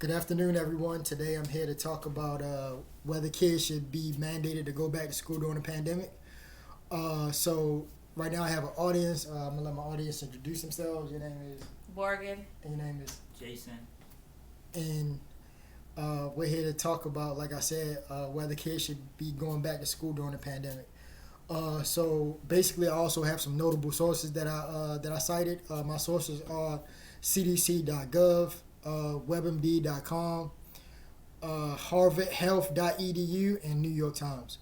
Good afternoon, everyone. Today I'm here to talk about whether kids should be mandated to go back to school during the pandemic. So right now I have an audience. I'm gonna let my audience introduce themselves. Your name is Morgan. and your name is, Jason. and we're here to talk about, like I said, whether kids should be going back to school during the pandemic. So basically, I also have some notable sources that I cited. My sources are CDC.gov, WebMD.com, HarvardHealth.edu, and New York Times.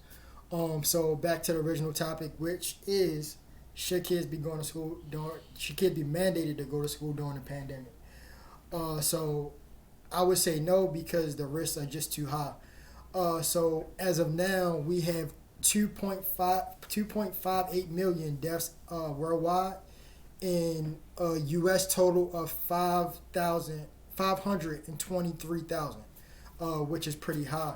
So back to the original topic, which is should kids be going to school during? Should kids be mandated to go to school during the pandemic? So I would say no because the risks are just too high. So as of now, we have 2.58 million deaths worldwide, and a U.S. total of 523,000, which is pretty high.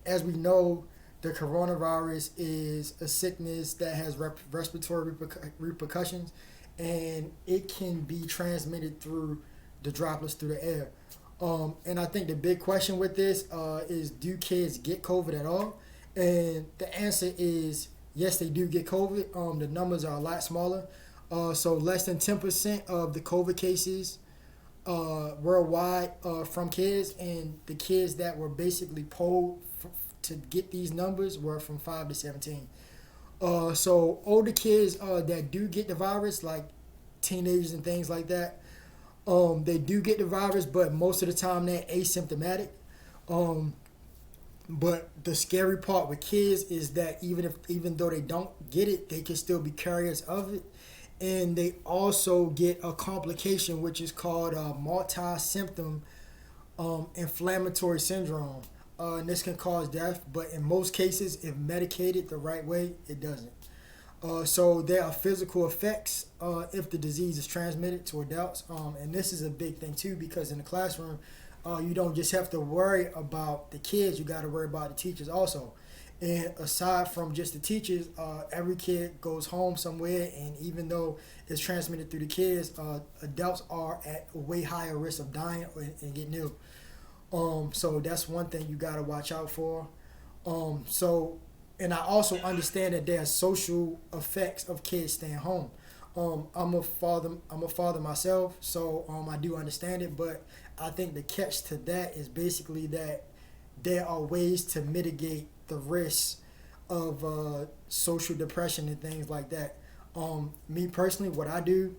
As we know, the coronavirus is a sickness that has respiratory repercussions, and it can be transmitted through the droplets through the air. And I think the big question with this is, do kids get COVID at all? And the answer is yes, they do get COVID. The numbers are a lot smaller. So less than 10% of the COVID cases worldwide from kids, and the kids that were basically polled to get these numbers were from 5 to 17. So older kids that do get the virus, like teenagers and things like that, they do get the virus, but most of the time they're asymptomatic. Um, but the scary part with kids is that even though they don't get it, they can still be carriers of it, and they also get a complication which is called multi-symptom inflammatory syndrome. And this can cause death, but in most cases, if medicated the right way, it doesn't. So there are physical effects if the disease is transmitted to adults, and this is a big thing too because in the classroom, you don't just have to worry about the kids; you got to worry about the teachers also. And aside from just the teachers, every kid goes home somewhere, and even though it's transmitted through the kids, adults are at a way higher risk of dying and getting ill. So that's one thing you got to watch out for. So, and I also understand that there are social effects of kids staying home. I'm a father. I'm a father myself, so I do understand it. But I think the catch to that is basically that there are ways to mitigate the risks of social depression and things like that. Me personally, what I do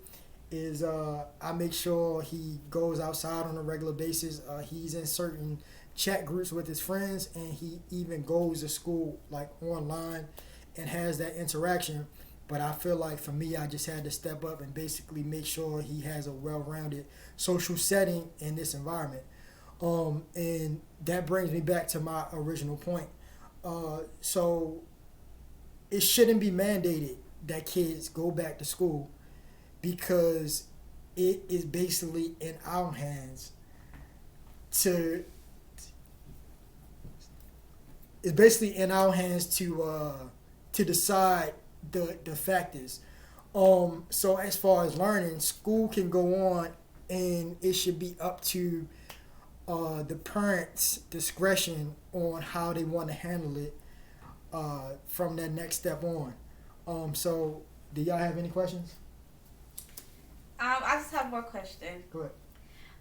is I make sure he goes outside on a regular basis. He's in certain chat groups with his friends, and he even goes to school like online and has that interaction. But I feel like for me, I just had to step up and basically make sure he has a well-rounded social setting in this environment. And that brings me back to my original point. So it shouldn't be mandated that kids go back to school because it is basically in our hands to it's basically in our hands to decide the factors. So as far as learning, school can go on, and it should be up to the parents' discretion on how they want to handle it from that next step on. So do y'all have any questions? I just have one question. Go ahead.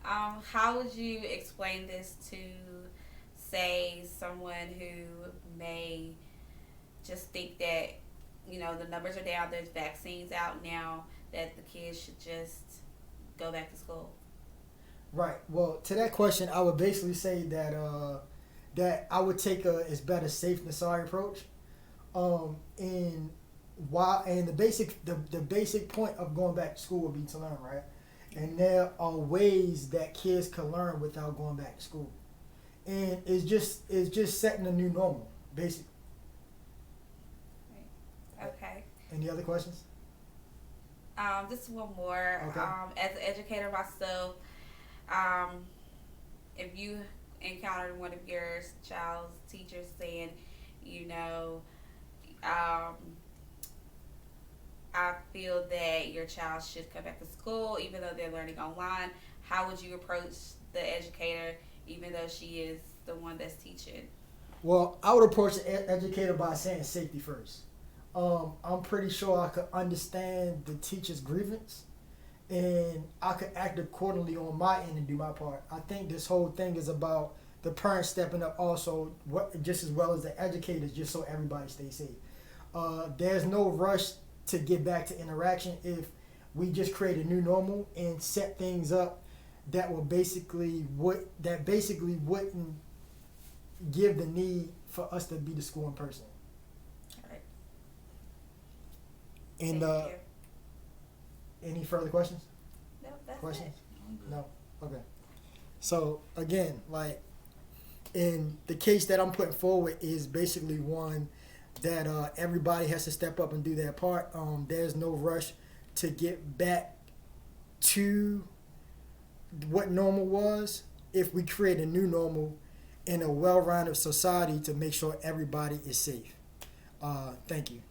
How would you explain this to, say, someone who may just think that, the numbers are down, there's vaccines out now, that the kids should just go back to school? Right. Well, to that question, I would basically say that I would take a it's better safe than sorry approach. And why? And the basic point of going back to school would be to learn, right? And there are ways that kids can learn without going back to school, and it's just setting a new normal, basically. Okay. Any other questions? Just one more. Okay. As an educator myself, um, if you encountered one of your child's teachers saying, you know, um, I feel that your child should come back to school even though they're learning online, how would you approach the educator, even though she is the one that's teaching? Well, I would approach the educator by saying safety first. I'm pretty sure I could understand the teacher's grievance, and I could act accordingly on my end and do my part. I think this whole thing is about the parents stepping up also, just as well as the educators, just so everybody stays safe. There's no rush to get back to interaction if we just create a new normal and set things up that will basically wouldn't give the need for us to be to school in person. All right. And Thank you. any further questions? No, that's Questions? it. No. Okay. So again, like in the case that I'm putting forward is basically one that everybody has to step up and do their part. There's no rush to get back to what normal was if we create a new normal in a well-rounded society to make sure everybody is safe. Thank you.